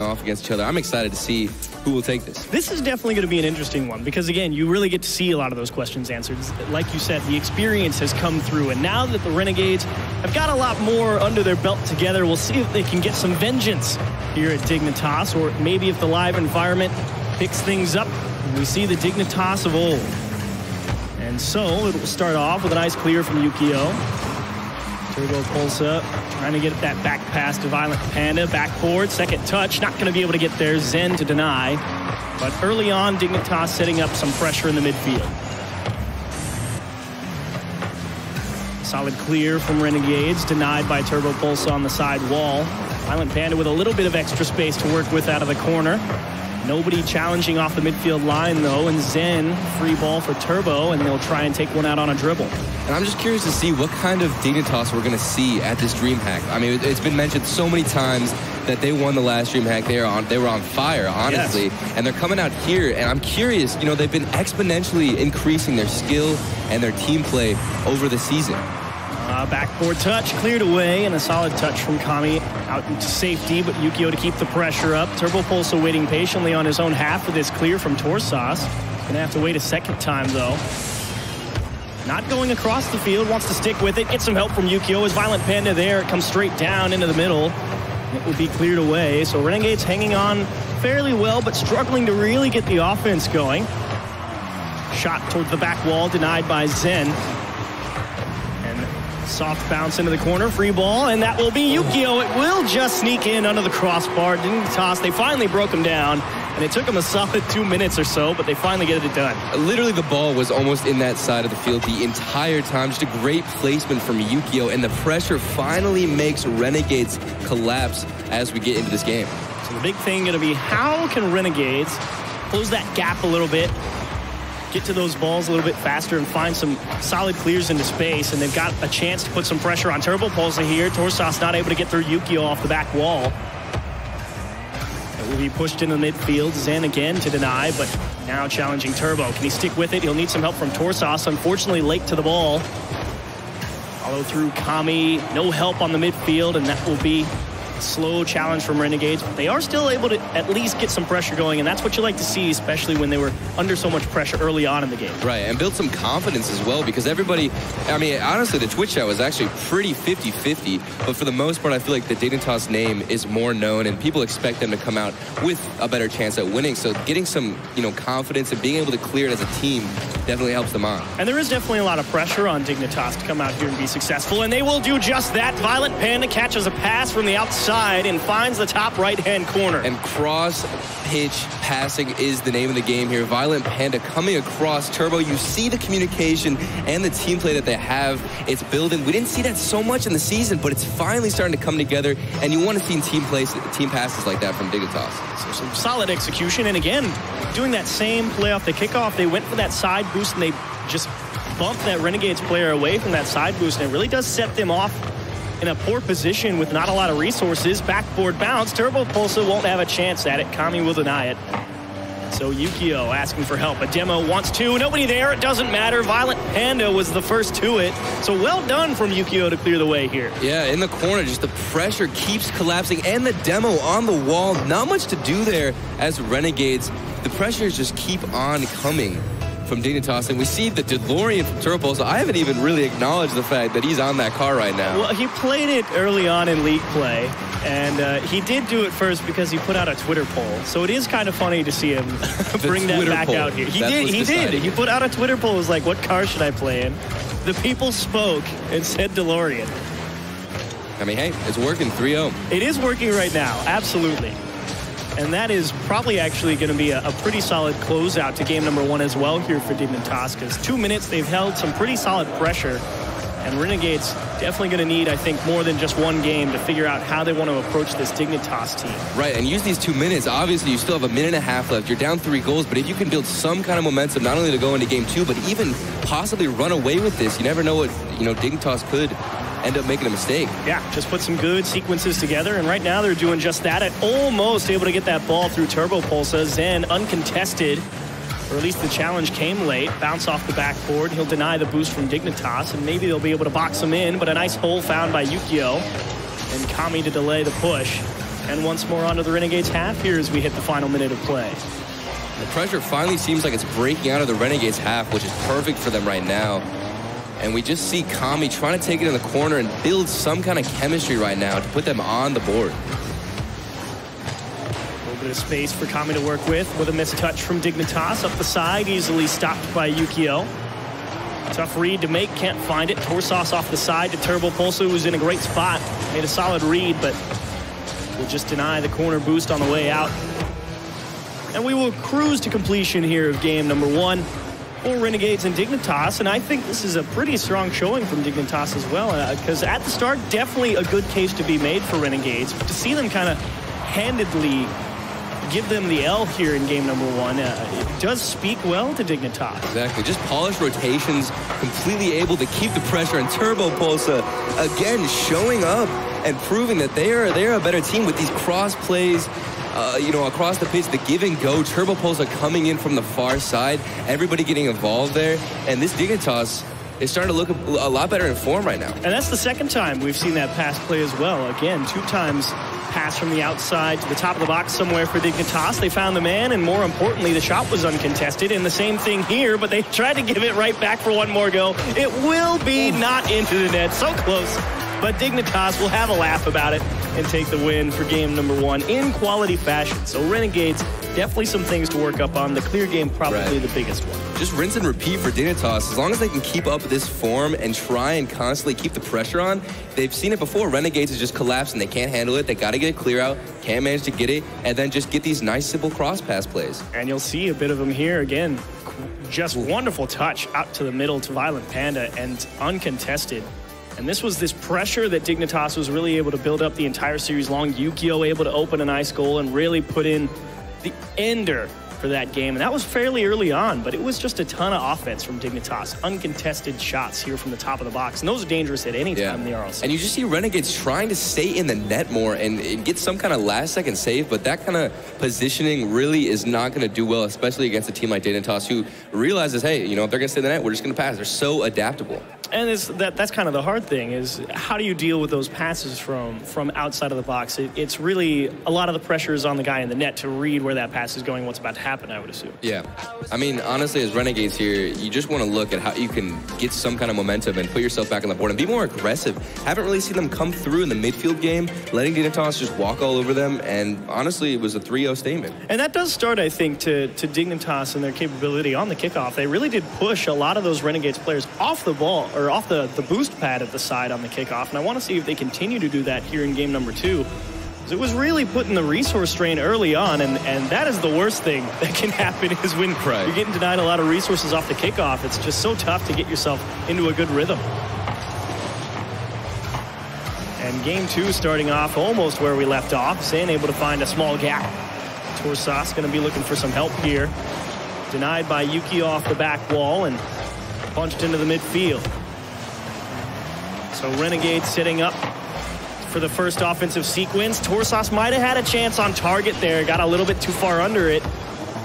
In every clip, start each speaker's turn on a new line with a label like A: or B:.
A: off against each other. I'm excited to see who will take this.
B: This is definitely going to be an interesting one because, again, you really get to see a lot of those questions answered. Like you said, the experience has come through, and now that the Renegades have got a lot more under their belt together, we'll see if they can get some vengeance here at Dignitas, or maybe if the live environment picks things up, we see the Dignitas of old. And so it will start off with a nice clear from Yukio. Turbo Pulsa trying to get that back pass to Violent Panda. Backboard, second touch. Not going to be able to get there. Zen to deny. But early on, Dignitas setting up some pressure in the midfield. Solid clear from Renegades. Denied by Turbo Pulsa on the side wall. Violent Panda with a little bit of extra space to work with out of the corner. Nobody challenging off the midfield line, though, and Zen, free ball for Turbo, and they'll try and take one out on a dribble.
A: And I'm just curious to see what kind of Dignitas we're going to see at this DreamHack. I mean, it's been mentioned so many times that they won the last DreamHack. They were on fire, honestly. Yes. And they're coming out here, and I'm curious, you know, they've been exponentially increasing their skill and their team play over the season.
B: Backboard touch, cleared away, and a solid touch from Kami out into safety, but Yukio to keep the pressure up. Turbo Pulsa waiting patiently on his own half of this clear from Torsas. Gonna have to wait a second time, though. Not going across the field, wants to stick with it. Get some help from Yukio. As Violent Panda there, it comes straight down into the middle. It will be cleared away, so Renegades hanging on fairly well, but struggling to really get the offense going. Shot towards the back wall, denied by Zen. Soft bounce into the corner, free ball, and that will be Yukio. It will just sneak in under the crossbar. Dignitas, they finally broke him down, and it took them a solid 2 minutes or so, but they finally get it done.
A: Literally, the ball was almost in that side of the field the entire time. Just a great placement from Yukio, and the pressure finally makes Renegades collapse as we get into this game.
B: So the big thing going to be, how can Renegades close that gap a little bit, get to those balls a little bit faster and find some solid clears into space, and they've got a chance to put some pressure on Turbo Pulsa here. Torsas not able to get through Yukio off the back wall. It will be pushed into the midfield. Zen again to deny, but now challenging Turbo. Can he stick with it? He'll need some help from Torsas. Unfortunately, late to the ball. Follow through Kami. No help on the midfield, and that will be a slow challenge from Renegades. But they are still able to at least get some pressure going, and that's what you like to see, especially when they were under so much pressure early on in the game.
A: Right, and build some confidence as well, because everybody, I mean, honestly, the Twitch chat was actually pretty 50-50, but for the most part, I feel like the Dignitas name is more known, and people expect them to come out with a better chance at winning. So getting some, you know, confidence and being able to clear it as a team definitely helps them on.
B: And there is definitely a lot of pressure on Dignitas to come out here and be successful, and they will do just that. Violent Panda catches a pass from the outside and finds the top right-hand corner.
A: And cross-pitch passing is the name of the game here. Violent Panda coming across. Turbo, you see the communication and the team play that they have. It's building. We didn't see that so much in the season, but it's finally starting to come together, and you want to see team passes like that from Dignitas.
B: So some solid execution, and again, doing that same play off the kickoff, they went for that side boost, and they just bumped that Renegades player away from that side boost, and it really does set them off in a poor position with not a lot of resources. Backboard bounce. Turbo Pulsa won't have a chance at it. Kami will deny it. So Yukio asking for help. A demo wants to. Nobody there. It doesn't matter. Violent Panda was the first to it. So well done from Yukio to clear the way here.
A: Yeah, in the corner, just the pressure keeps collapsing. And the demo on the wall. Not much to do there as Renegades. The pressures just keep on coming from Dignitas, and we see the DeLorean from Turbo Pulsa. I haven't even really acknowledged the fact that he's on that car right now.
B: Well, he played it early on in league play, and he did do it first because he put out a Twitter poll. So it is kind of funny to see him bring that back out here. He did. He put out a Twitter poll. It was like, what car should I play in? The people spoke and said DeLorean.
A: I mean, hey, it's working 3-0.
B: It is working right now, absolutely. And that is probably actually going to be a pretty solid closeout to game number 1 as well here for Dignitas, because 2 minutes, they've held some pretty solid pressure. And Renegades definitely going to need, I think, more than just one game to figure out how they want to approach this Dignitas team.
A: Right, and use these 2 minutes. Obviously, you still have a minute and a half left. You're down 3 goals, but if you can build some kind of momentum, not only to go into game 2, but even possibly run away with this, you never know what, you know, Dignitas could end up making a mistake.
B: Yeah, just put some good sequences together, and right now they're doing just that. And almost able to get that ball through Turbo Pulsa. Zen uncontested, or at least the challenge came late. Bounce off the backboard. He'll deny the boost from Dignitas, and maybe they'll be able to box him in, but a nice hole found by Yukio. And Kami to delay the push. And once more onto the Renegades half here as we hit the final minute of play.
A: The pressure finally seems like it's breaking out of the Renegades half, which is perfect for them right now. And we just see Kami trying to take it in the corner and build some kind of chemistry right now to put them on the board.
B: A little bit of space for Kami to work with a missed touch from Dignitas up the side, easily stopped by Yukio. Tough read to make, can't find it. Torsos off the side to Turbo Pulsa, who's in a great spot. Made a solid read, but will just deny the corner boost on the way out. And we will cruise to completion here of game number 1 for Renegades and Dignitas. And I think this is a pretty strong showing from Dignitas as well, because at the start, definitely a good case to be made for Renegades. But to see them kind of handedly give them the L here in game number 1, it does speak well to Dignitas.
A: Exactly, just polished rotations, completely able to keep the pressure, and Turbo Pulsa again showing up and proving that they're a better team with these cross plays, you know, across the pitch, the give and go. Turbo Pulsa coming in from the far side, everybody getting involved there, and this Dignitas is starting to look a lot better in form right now.
B: And that's the second time we've seen that pass play as well. Again, 2 times pass from the outside to the top of the box somewhere for Dignitas. They found the man, and more importantly, the shot was uncontested. And the same thing here, but they tried to give it right back for one more go. It will be not into the net. So close. But Dignitas will have a laugh about it and take the win for game number 1 in quality fashion. So Renegades, definitely some things to work up on. The clear game, probably the biggest one.
A: Just rinse and repeat for Dignitas. As long as they can keep up this form and try and constantly keep the pressure on, they've seen it before. Renegades is just collapsing. They can't handle it. They got to get it clear out, can't manage to get it, and then just get these nice, simple cross-pass plays.
B: And you'll see a bit of them here again. Just wonderful touch out to the middle to Violent Panda and uncontested. And this was this pressure that Dignitas was really able to build up the entire series long. Yukio able to open a nice goal and really put in the ender for that game. And that was fairly early on, but it was just a ton of offense from Dignitas. Uncontested shots here from the top of the box. And those are dangerous at any time in the RLC.
A: And you just see Renegades trying to stay in the net more and get some kind of last-second save, but that kind of positioning really is not going to do well, especially against a team like Dignitas, who realizes, hey, you know, if they're going to stay in the net, we're just going to pass. They're so adaptable.
B: And that's kind of the hard thing, is how do you deal with those passes from outside of the box? It's really a lot of the pressure is on the guy in the net to read where that pass is going, what's about to happen, I would assume. Yeah.
A: I mean, honestly, as Renegades here, you just want to look at how you can get some kind of momentum and put yourself back on the board and be more aggressive. Haven't really seen them come through in the midfield game, letting Dignitas just walk all over them, and honestly, it was a 3-0 statement.
B: And that does start, I think, to Dignitas and their capability on the kickoff. They really did push a lot of those Renegades players off the ball, or off the boost pad at the side on the kickoff, and I want to see if they continue to do that here in game number 2. It was really putting the resource strain early on, and that is the worst thing that can happen, is when you're getting denied a lot of resources off the kickoff. It's just so tough to get yourself into a good rhythm. And game 2 starting off almost where we left off. Zan able to find a small gap. Torsas going to be looking for some help here. Denied by Yuki off the back wall and punched into the midfield. So Renegade setting up for the first offensive sequence. Torsas might have had a chance on target there. Got a little bit too far under it.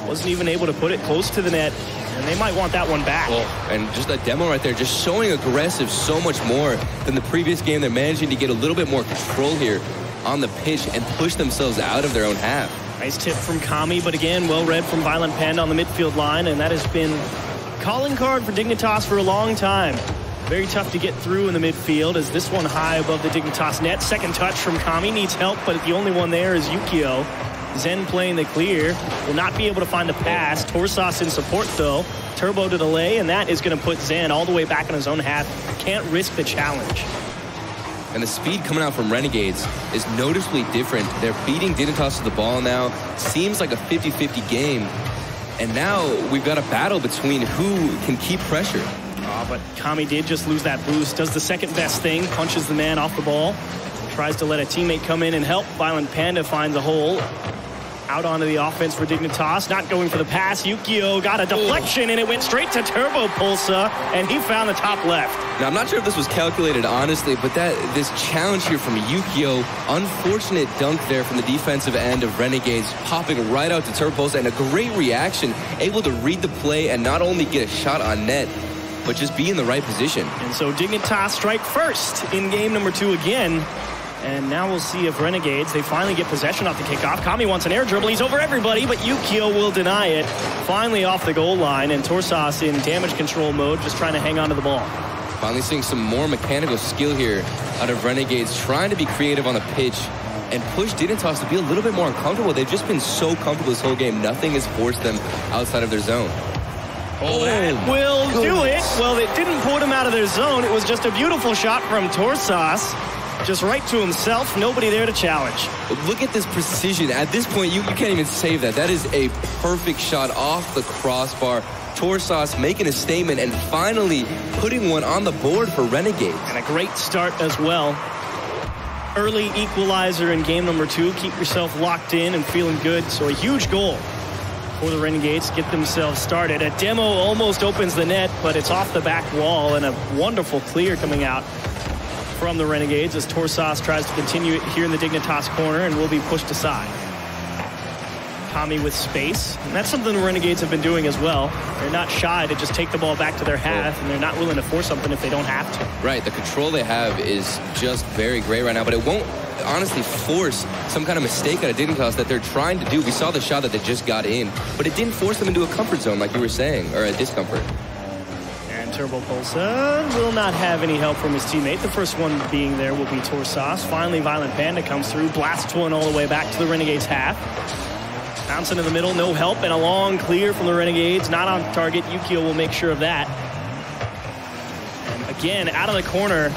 B: Wasn't even able to put it close to the net. And they might want that one back.
A: Oh, and just a demo right there, just showing aggressive so much more than the previous game. They're managing to get a little bit more control here on the pitch and push themselves out of their own half.
B: Nice tip from Kami, but again, well read from Violent Panda on the midfield line, and that has been a calling card for Dignitas for a long time. Very tough to get through in the midfield, as this one high above the Dignitas net. Second touch from Kami, needs help, but the only one there is Yukio. Zen playing the clear, will not be able to find the pass. Torsas in support though. Turbo to delay, and that is going to put Zen all the way back in his own half. Can't risk the challenge.
A: And the speed coming out from Renegades is noticeably different. They're beating Dignitas to the ball now. Seems like a 50-50 game. And now we've got a battle between who can keep pressure.
B: But Kami did just lose that boost. Does the second best thing, punches the man off the ball. Tries to let a teammate come in and help. Violent Panda finds a hole. Out onto the offense for Dignitas. Not going for the pass. Yukio got a deflection, and it went straight to Turbo Pulsa, and he found the top left.
A: Now, I'm not sure if this was calculated, honestly, but this challenge here from Yukio, unfortunate dunk there from the defensive end of Renegades, popping right out to Turbo Pulsa, and a great reaction, able to read the play and not only get a shot on net, but just be in the right position.
B: And so Dignitas strike first in game number 2 again. And now we'll see if Renegades, they finally get possession off the kickoff. Kami wants an air dribble. He's over everybody, but Yukio will deny it. Finally off the goal line, and Torsas in damage control mode, just trying to hang on to the ball.
A: Finally seeing some more mechanical skill here out of Renegades, trying to be creative on the pitch and push Dignitas to be a little bit more uncomfortable. They've just been so comfortable this whole game. Nothing has forced them outside of their zone.
B: Oh, that will do it. Well, it didn't put him out of their zone. It was just a beautiful shot from Torsas. Just right to himself. Nobody there to challenge.
A: Look at this precision. At this point, you can't even save that. That is a perfect shot off the crossbar. Torsas making a statement and finally putting one on the board for Renegades.
B: And a great start as well. Early equalizer in game number 2. Keep yourself locked in and feeling good. So a huge goal for the Renegades to get themselves started. A demo almost opens the net, but it's off the back wall, and a wonderful clear coming out from the Renegades as Torsas tries to continue it here in the Dignitas corner and will be pushed aside. Kami with space, and that's something the Renegades have been doing as well. They're not shy to just take the ball back to their half, and they're not willing to force something if they don't have to.
A: Right, the control they have is just very great right now, but it won't honestly force some kind of mistake out of Dignitas that they're trying to do. We saw the shot that they just got in, but it didn't force them into a comfort zone like you were saying, or a discomfort.
B: Turbo Pulsa will not have any help from his teammate. The first one being there will be Torsas. Finally, Violent Panda comes through, blasts one all the way back to the Renegades half. Bounce into the middle, no help, and a long clear from the Renegades. Not on target. Yukio will make sure of that. And again, out of the corner,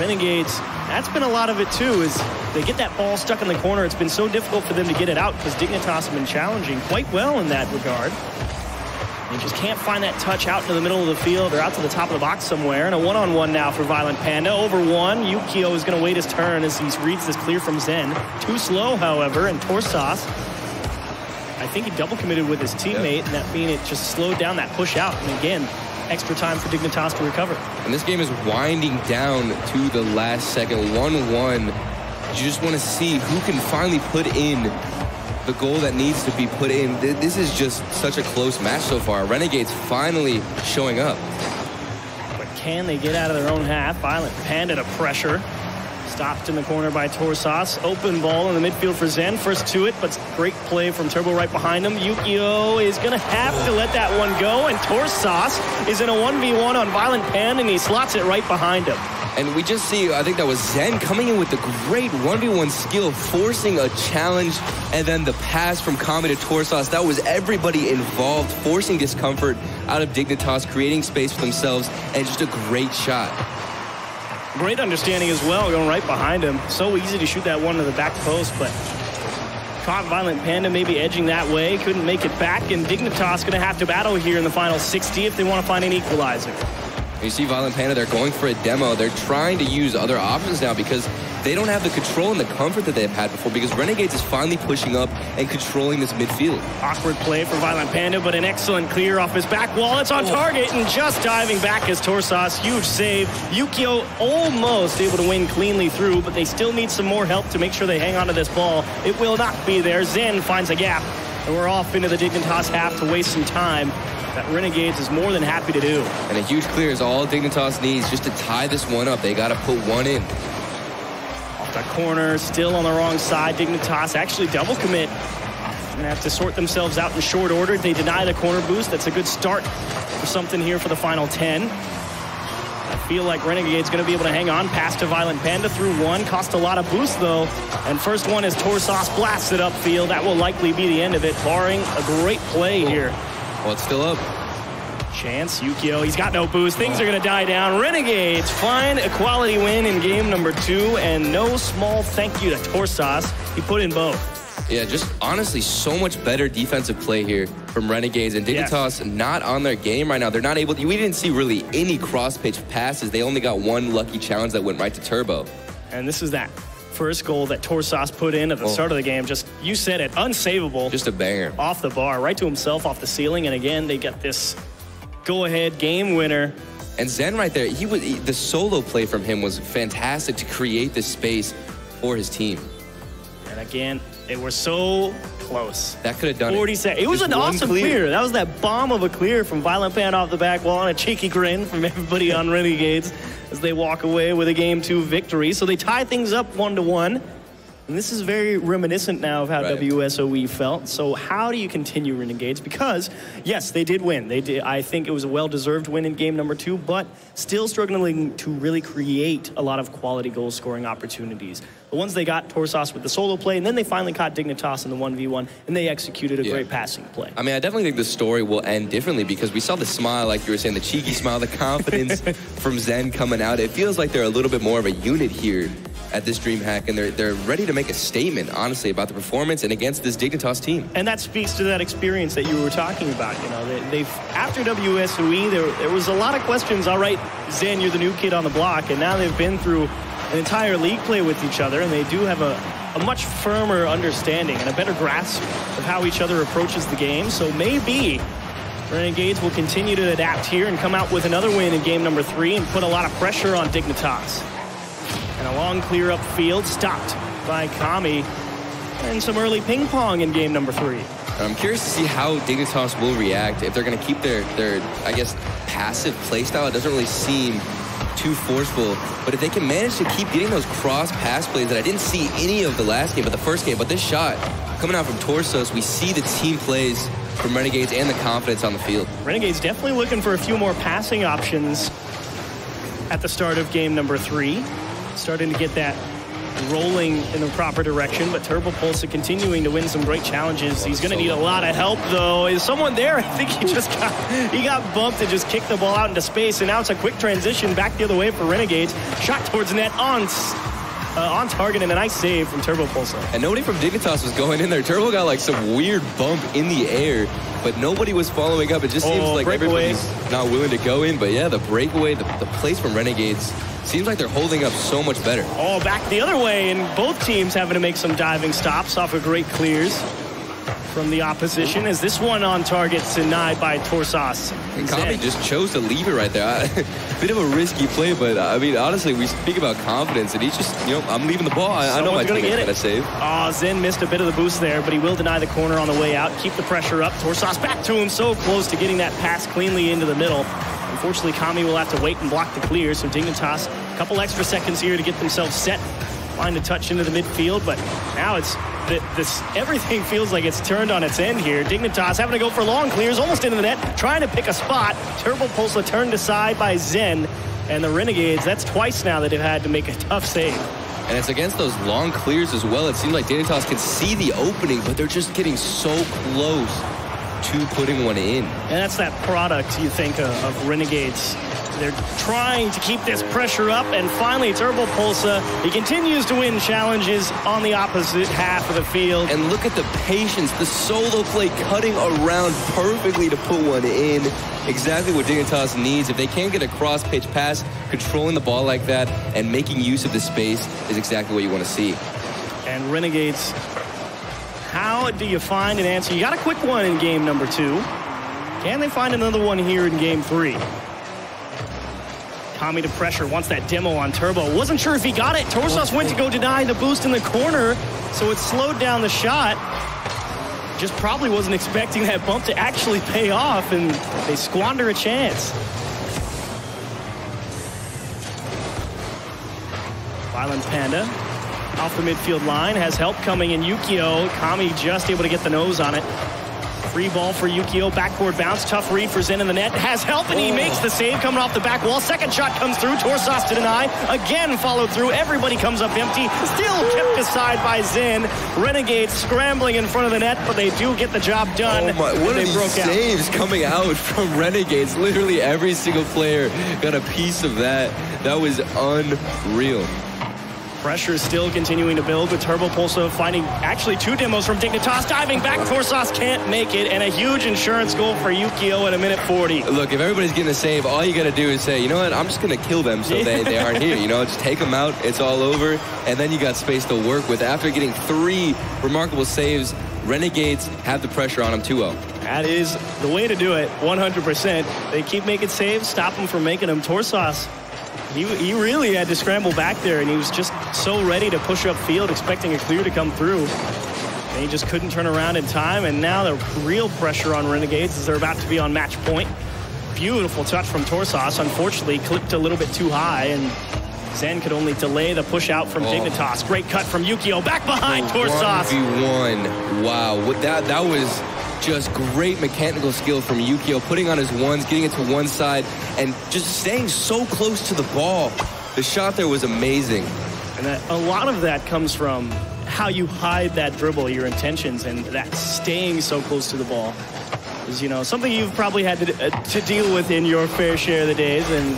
B: Renegades, that's been a lot of it too, is they get that ball stuck in the corner. It's been so difficult for them to get it out because Dignitas have been challenging quite well in that regard. They just can't find that touch out into the middle of the field or out to the top of the box somewhere. And a one-on-one now for Violent Panda. Over one. Yukio is going to wait his turn as he reads this clear from Zen. Too slow, however, and Torsas, I think he double committed with his teammate, and that mean it just slowed down that push out. And again, extra time for Dignitas to recover.
A: And this game is winding down to the last second. 1-1. You just want to see who can finally put in the goal that needs to be put in. This is just such a close match so far. Renegades finally showing up.
B: But can they get out of their own half? Violent Panda to pressure. Stopped in the corner by Torsas. Open ball in the midfield for Zen. First to it, but great play from Turbo right behind him. Yukio is going to have to let that one go, and Torsas is in a 1v1 on Violent Panda, and he slots it right behind him.
A: And we just see, I think that was Zen coming in with the great 1v1 skill, forcing a challenge, and then the pass from Kami to Torsas. That was everybody involved, forcing discomfort out of Dignitas, creating space for themselves, and just a great shot.
B: Great understanding as well, going right behind him. So easy to shoot that one to the back post, but caught Violent Panda maybe edging that way, couldn't make it back, and Dignitas going to have to battle here in the final 60 if they want to find an equalizer.
A: You see Violent Panda, they're going for a demo. They're trying to use other options now because they don't have the control and the comfort that they've had before, because Renegades is finally pushing up and controlling this midfield.
B: Awkward play for Violent Panda, but an excellent clear off his back wall. It's on target, and just diving back is Torsas. Huge save. Yukio almost able to win cleanly through, but they still need some more help to make sure they hang on to this ball. It will not be there. Zen finds a gap, and we're off into the Dignitas half to waste some time. That Renegades is more than happy to do. And
A: a huge clear is all Dignitas needs just to tie this one up. They got to put one in.
B: Off the corner, still on the wrong side. Dignitas actually double commit. They're gonna have to sort themselves out in short order. They deny the corner boost. That's a good start for something here for the final 10. I feel like Renegade's gonna be able to hang on past to Violent Panda through one. Cost a lot of boost though. And first one is Torsas blasted upfield. That will likely be the end of it, barring a great play here.
A: Well, it's still up.
B: Chance, Yukio, he's got no boost. Things are going to die down. Renegades find a quality win in game number 2, and no small thank you to Torsas. He put in both.
A: Yeah, just honestly so much better defensive play here from Renegades, and Dignitas not on their game right now. They're not able to, we didn't see really any cross-pitch passes. They only got one lucky challenge that went right to Turbo.
B: And this is that first goal that Torsas put in at the start of the game. Just, you said it, unsavable.
A: Just a banger.
B: Off the bar, right to himself, off the ceiling. And again, they get this go-ahead game winner.
A: And Zen right there, the solo play from him was fantastic to create this space for his team.
B: And again, they were so close.
A: That could have done
B: 40
A: it.
B: seconds. It was
A: Just
B: an
A: one
B: awesome clear. That was that bomb of a clear from Violent Pan off the back wall, and a cheeky grin from everybody on Renegades as they walk away with a Game 2 victory. So they tie things up 1-1. And this is very reminiscent now of how WSOE felt. So how do you continue, Renegades? Because, yes, they did win. They did. I think it was a well-deserved win in game number 2, but still struggling to really create a lot of quality goal-scoring opportunities. The ones they got, Torsas with the solo play, and then they finally caught Dignitas in the 1v1, and they executed a great passing play.
A: I mean, I definitely think the story will end differently because we saw the smile, like you were saying, the cheeky smile, the confidence from Zen coming out. It feels like they're a little bit more of a unit here at this DreamHack, and they're ready to make a statement, honestly, about the performance and against this Dignitas team.
B: And that speaks to that experience that you were talking about. You know, they've after WSOE, there was a lot of questions. All right, Zen, you're the new kid on the block, and now they've been through an entire league play with each other, and they do have a much firmer understanding and a better grasp of how each other approaches the game. So maybe Renegades will continue to adapt here and come out with another win in game number 3 and put a lot of pressure on Dignitas. And a long clear up field stopped by Kami, and some early ping pong in game number 3.
A: I'm curious to see how Dignitas will react if they're going to keep their I guess, passive play style. It doesn't really seem too forceful, but if they can manage to keep getting those cross pass plays that I didn't see any of the last game, but the first game, but this shot coming out from Torsos, we see the team plays from Renegades and the confidence on the field.
B: Renegades definitely looking for a few more passing options at the start of game number 3. Starting to get that rolling in the proper direction, but Turbo Pulsa continuing to win some great challenges. He's going to need a lot of help, though. Is someone there? I think he got bumped and just kicked the ball out into space, and now it's a quick transition back the other way for Renegades. Shot towards net on target, and a nice save from Turbo Pulsa.
A: And nobody from Dignitas was going in there. Turbo got like some weird bump in the air, but nobody was following up. It just seems like everybody's not willing to go in, but yeah, the breakaway, the plays from Renegades seems like they're holding up so much better.
B: Oh, back the other way, and both teams having to make some diving stops off of great clears from the opposition, as this one on target denied by Torsas.
A: And Kami just chose to leave it right there. Bit of a risky play, but I mean, honestly, we speak about confidence, and he's just, you know, I'm leaving the ball. I know my teammate's gonna save.
B: Oh, Zen missed a bit of the boost there, but he will deny the corner on the way out. Keep the pressure up. Torsas back to him, so close to getting that pass cleanly into the middle. Unfortunately, Kami will have to wait and block the clear, so Dignitas, a couple extra seconds here to get themselves set. Find a touch into the midfield, but now it's everything feels like it's turned on its end here. Dignitas having to go for long clears, almost into the net, trying to pick a spot. Turbo Pulsa turned aside by Zen, and the Renegades, that's twice now that they've had to make a tough save.
A: And it's against those long clears as well. It seems like Dignitas can see the opening, but they're just getting so close to putting one in.
B: And that's that product, you think, of Renegades. They're trying to keep this pressure up, and finally Turbo Pulsa, he continues to win challenges on the opposite half of the field.
A: And look at the patience, the solo play cutting around perfectly to put one in. Exactly what Dignitas needs. If they can't get a cross-pitch pass, controlling the ball like that and making use of the space is exactly what you want to see.
B: And Renegades, how do you find an answer? You got a quick one in game number 2. Can they find another one here in game 3? Kami to pressure, wants that demo on Turbo. Wasn't sure if he got it. Torsas went to go deny the boost in the corner, so it slowed down the shot. Just probably wasn't expecting that bump to actually pay off, and they squander a chance. Violent Panda off the midfield line, has help coming in. Yukio, Kami just able to get the nose on it. Free ball for Yukio, backboard bounce, tough read for Zen in the net. Has help, and he makes the save coming off the back wall. Second shot comes through, Torsas to deny. Again followed through, everybody comes up empty. Still kept aside by Zen. Renegades scrambling in front of the net, but they do get the job done.
A: Oh my, what are these saves coming out from Renegades? Literally every single player got a piece of that. That was unreal.
B: Pressure still continuing to build with Turbo Pulsa finding actually 2 demos from Dignitas. Diving back, Torsas can't make it, and a huge insurance goal for Yukio at a minute 40.
A: Look, if everybody's getting a save, all you got to do is say, you know what, I'm just going to kill them so they aren't here. You know, just take them out, it's all over, and then you got space to work with. After getting 3 remarkable saves, Renegades have the pressure on them 2-0.
B: That is the way to do it, 100%. They keep making saves, stop them from making them. Torsas, he really had to scramble back there, and he was just so ready to push up field, expecting a clear to come through. They just couldn't turn around in time, and now the real pressure on Renegades as they're about to be on match point. Beautiful touch from Torsas. Unfortunately, clipped a little bit too high, and Zen could only delay the push out from Dignitas. Great cut from Yukio. Back behind Torsas.
A: 1v1. Wow. That was just great mechanical skill from Yukio, putting on his ones, getting it to one side, and just staying so close to the ball. The shot there was amazing.
B: And a lot of that comes from how you hide that dribble, your intentions, and that staying so close to the ball is, you know, something you've probably had to deal with in your fair share of the days. And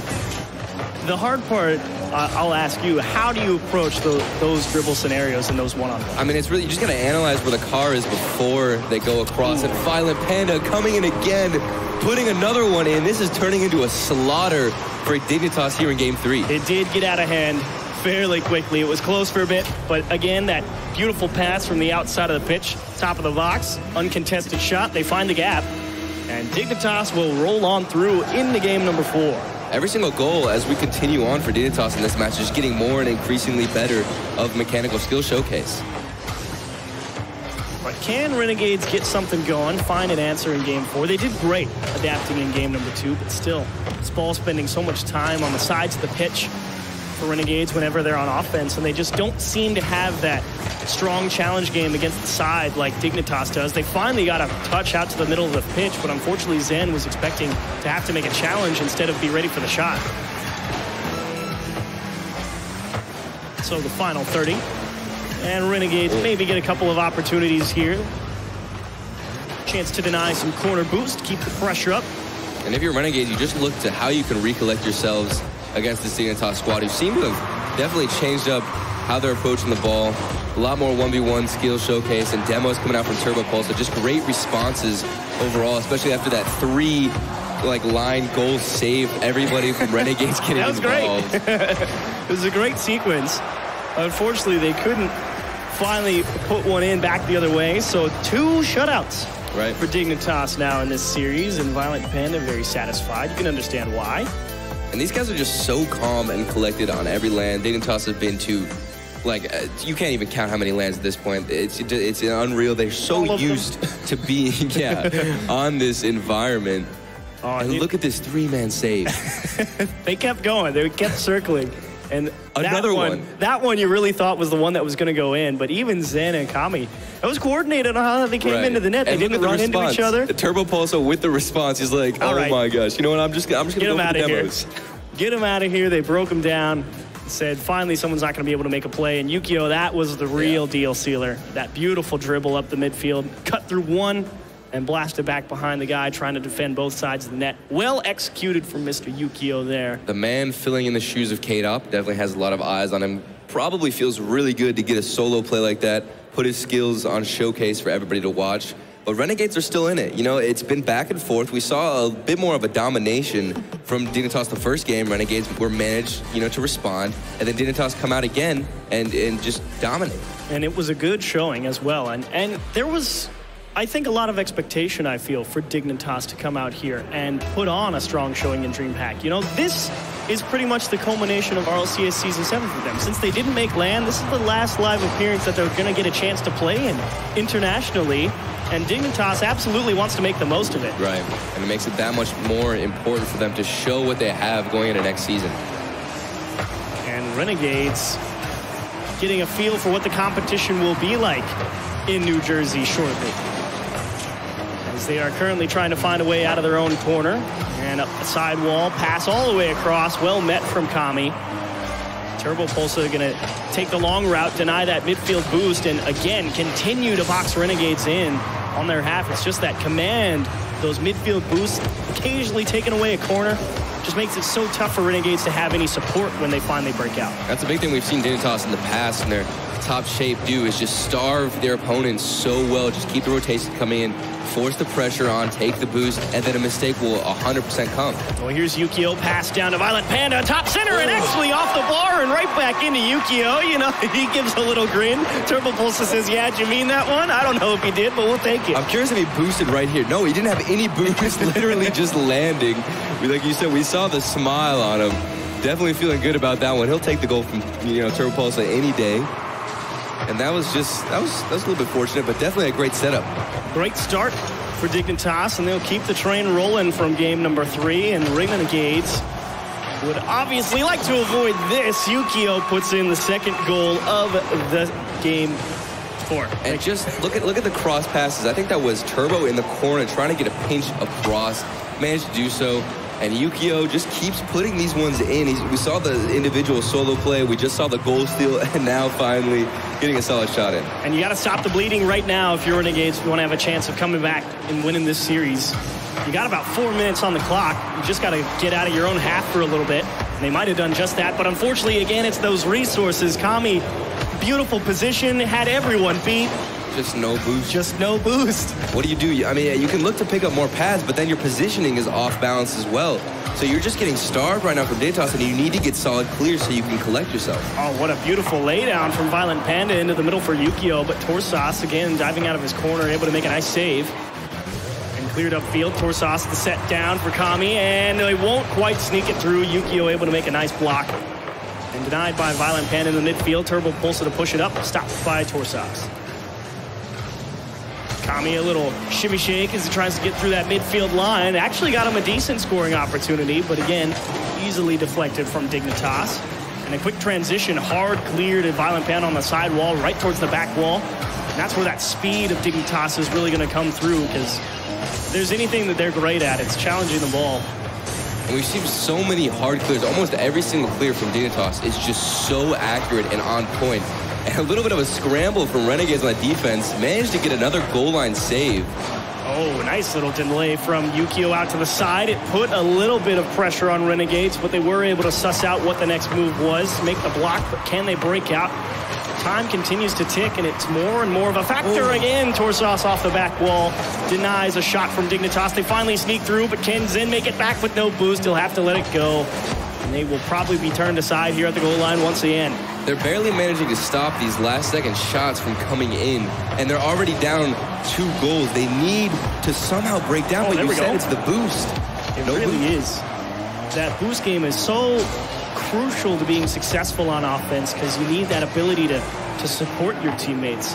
B: the hard part, I'll ask you, how do you approach those dribble scenarios and those one-on-one?
A: I mean, it's really, you just got to analyze where the car is before they go across. And Violent Panda coming in again, putting another one in. This is turning into a slaughter for Dignitas here in Game 3.
B: It did get out of hand fairly quickly. It was close for a bit, but again, that beautiful pass from the outside of the pitch, top of the box, uncontested shot. They find the gap, and Dignitas will roll on through into game number 4.
A: Every single goal as we continue on for Dignitas in this match is getting more and increasingly better of mechanical skill showcase.
B: But can Renegades get something going, find an answer in game 4? They did great adapting in game number 2, but still, this ball spending so much time on the sides of the pitch for Renegades whenever they're on offense, and they just don't seem to have that strong challenge game against the side like Dignitas does. They finally got a touch out to the middle of the pitch, but unfortunately Zen was expecting to have to make a challenge instead of be ready for the shot. So the final 30. And Renegades maybe get a couple of opportunities here. Chance to deny some corner boost, keep the pressure up.
A: And if you're Renegades, you just look to how you can recollect yourselves against the Dignitas squad, who seem to have definitely changed up how they're approaching the ball. A lot more 1v1 skill showcase and demos coming out from Turbo Pulse. So just great responses overall, especially after that 3 line goal save. Everybody from Renegades getting involved.
B: That was great. It was a great sequence. Unfortunately, they couldn't finally put one in back the other way. So 2 shutouts for Dignitas now in this series, and Violent Panda very satisfied. You can understand why.
A: And these guys are just so calm and collected on every land. Dignitas have been to, you can't even count how many lands at this point. It's unreal. They're so used to being, on this environment. And look at this 3-man save.
B: They kept going. They kept circling. And
A: another one.
B: That one you really thought was the one that was going to go in. But even Zen and Kami, it was coordinated on how they came into the net. They didn't run into each other.
A: The Turbo Pulso with the response, he's like, oh my gosh. You know what? I'm just going to go for the demos.
B: Get him out of here. They broke him down. Said, finally, someone's not going to be able to make a play. And Yukio, that was the real deal sealer. That beautiful dribble up the midfield. Cut through one and blasted back behind the guy trying to defend both sides of the net. Well executed from Mr. Yukio there.
A: The man filling in the shoes of K-Dop definitely has a lot of eyes on him. Probably feels really good to get a solo play like that, put his skills on showcase for everybody to watch. But Renegades are still in it. You know, it's been back and forth. We saw a bit more of a domination from Dignitas the first game. Renegades were managed, to respond. And then Dignitas come out again and just dominate. And
B: it was a good showing as well. And there was, I think, a lot of expectation, I feel, for Dignitas to come out here and put on a strong showing in DreamHack. This is pretty much the culmination of RLCS Season 7 for them. Since they didn't make LAN, this is the last live appearance that they're going to get a chance to play in internationally. And Dignitas absolutely wants to make the most of it.
A: Right, and it makes it that much more important for them to show what they have going into next season.
B: And Renegades getting a feel for what the competition will be like in New Jersey shortly, as they are currently trying to find a way out of their own corner. And up the side wall, pass all the way across, well met from Kami. Turbo Pulsa going to take the long route, deny that midfield boost, and again, continue to box Renegades in on their half. It's just that command, those midfield boosts, occasionally taking away a corner, just makes it so tough for Renegades to have any support when they finally break out.
A: That's a big thing we've seen Dignitas in the past, and their top shape do is just starve their opponents so well. Just keep the rotation coming in, force the pressure on, take the boost, and then a mistake will 100% come.
B: Well, here's Yukio, pass down to Violent Panda, top center, and actually off the bar and right back into Yukio. He gives a little grin. Turbo Pulsa says, yeah, did you mean that one? I don't know if he did, but we'll take it.
A: I'm curious if he boosted right here. No, he didn't have any boost, literally just landing. Like you said, we saw the smile on him. Definitely feeling good about that one. He'll take the goal from, Turbo Pulsa any day. And that was a little bit fortunate, but definitely a great setup.
B: Great start for Dignitas, and they'll keep the train rolling from game number 3. And Renegades would obviously like to avoid this. Yukio puts in the second goal of the game 4.
A: And just look at the cross passes. I think that was Turbo in the corner trying to get a pinch across. Managed to do so. And Yukio just keeps putting these ones in. We saw the individual solo play. We just saw the goal steal, and now finally getting a solid shot in.
B: And you got to stop the bleeding right now if you're Renegades. If you want to have a chance of coming back and winning this series. You got about 4 minutes on the clock. You just got to get out of your own half for a little bit. And they might have done just that. But unfortunately, again, it's those resources. Kami, beautiful position, had everyone beat.
A: Just no boost.
B: Just no boost.
A: What do you do? I mean, you can look to pick up more pads, but then your positioning is off balance as well. So you're just getting starved right now from Dignitas, and you need to get solid clears so you can collect yourself. Oh,
B: what a beautiful laydown from Violent Panda into the middle for Yukio, but Torsas, again, diving out of his corner, able to make a nice save. And cleared up field. Torsas the set down for Kami, and they won't quite sneak it through. Yukio able to make a nice block. And denied by Violent Panda in the midfield. Turbo pulls it to push it up, stopped by Torsas. Kami a little shimmy shake as he tries to get through that midfield line. Actually got him a decent scoring opportunity, but again, easily deflected from Dignitas. And a quick transition, hard clear to Violent Panda on the side wall, right towards the back wall. And that's where that speed of Dignitas is really going to come through, because if there's anything that they're great at, it's challenging the ball.
A: And we've seen so many hard clears. Almost every single clear from Dignitas is just so accurate and on point. And a little bit of a scramble from Renegades on that defense. Managed to get another goal line save.
B: Oh, nice little delay from Yukio out to the side. It put a little bit of pressure on Renegades, but they were able to suss out what the next move was. Make the block, but can they break out? Time continues to tick, and it's more and more of a factor again. Torsas off the back wall. Denies a shot from Dignitas. They finally sneak through, but can Zen make it back with no boost? He'll have to let it go. And they will probably be turned aside here at the goal line once again.
A: They're barely managing to stop these last-second shots from coming in, and they're already down 2 goals. They need to somehow break down, but you said it's the boost.
B: It really is. That boost game is so crucial to being successful on offense, because you need that ability to support your teammates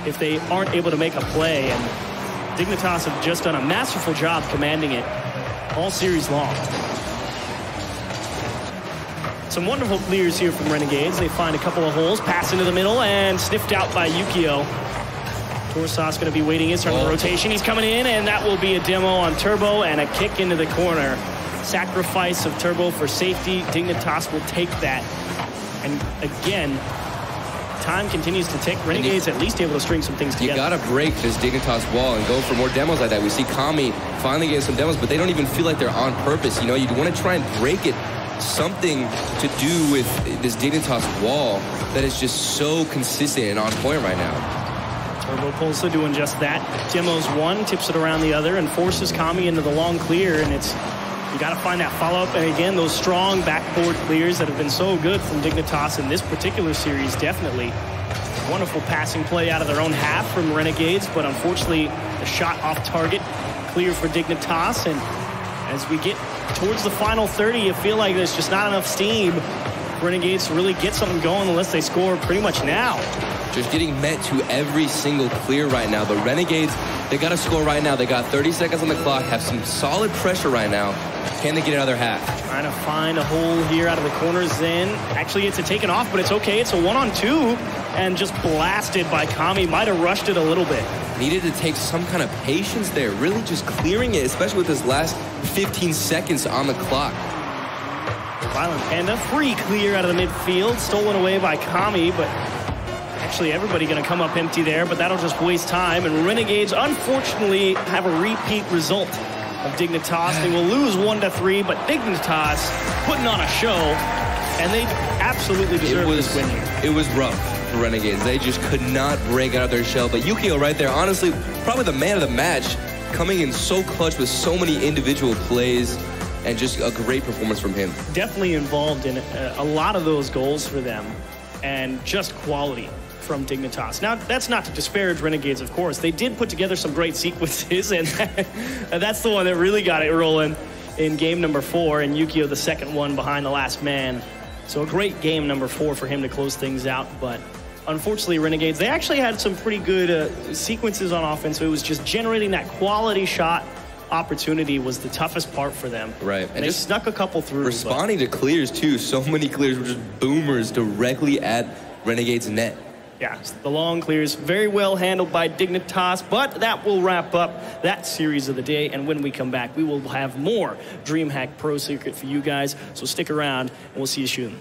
B: if they aren't able to make a play. And Dignitas have just done a masterful job commanding it all series long. Some wonderful clears here from Renegades. They find a couple of holes, pass into the middle, and sniffed out by Yukio. Torsas going to be waiting his turn on the rotation. He's coming in, and that will be a demo on Turbo and a kick into the corner. Sacrifice of Turbo for safety. Dignitas will take that. And again, time continues to tick. Renegades at least able to string some things together.
A: You got to break this Dignitas wall and go for more demos like that. We see Kami finally getting some demos, but they don't even feel like they're on purpose. You know, you want to try and break it. Something to do with this Dignitas wall that is just so consistent and on point right now.
B: Turbo Pulsa doing just that. Demos one, tips it around the other, and forces Kami into the long clear. And it's, you got to find that follow-up. And again, those strong backboard clears that have been so good from Dignitas in this particular series, definitely. Wonderful passing play out of their own half from Renegades, but unfortunately, the shot off target, clear for Dignitas. And as we get towards the final 30, you feel like there's just not enough steam for Renegades to really get something going unless they score pretty much now.
A: Just getting met to every single clear right now. The Renegades, they got to score right now. They got 30 seconds on the clock, have some solid pressure right now. Can they get another half?
B: Trying to find a hole here out of the corner. Zen actually gets it taken off, but it's okay. It's a 1-on-2 and just blasted by Kami. Might have rushed it a little bit.
A: Needed to take some kind of patience there, really just clearing it, especially with this last 15 seconds on the clock.
B: Violent Panda, free clear out of the midfield, stolen away by Kami, but actually everybody going to come up empty there, but that'll just waste time. And Renegades, unfortunately, have a repeat result of Dignitas. They will lose 1-3, but Dignitas putting on a show, and they absolutely deserve this win here.
A: It was rough for Renegades. They just could not break out of their shell. But Yukio right there, honestly, probably the man of the match, coming in so clutch with so many individual plays, and just a great performance from him.
B: Definitely involved in a lot of those goals for them, and just quality from Dignitas. Now, that's not to disparage Renegades, of course. They did put together some great sequences, and that's the one that really got it rolling in game number 4, and Yukio the second one behind the last man. So a great game number 4 for him to close things out, but unfortunately, Renegades, they actually had some pretty good sequences on offense, so it was just generating that quality shot opportunity was the toughest part for them.
A: Right.
B: And they just snuck a couple through.
A: Responding to clears, too. So many clears were just boomers directly at Renegade's net.
B: Yeah, the long clears, very well handled by Dignitas, but that will wrap up that series of the day. And when we come back, we will have more DreamHack Pro Circuit for you guys. So stick around, and we'll see you soon.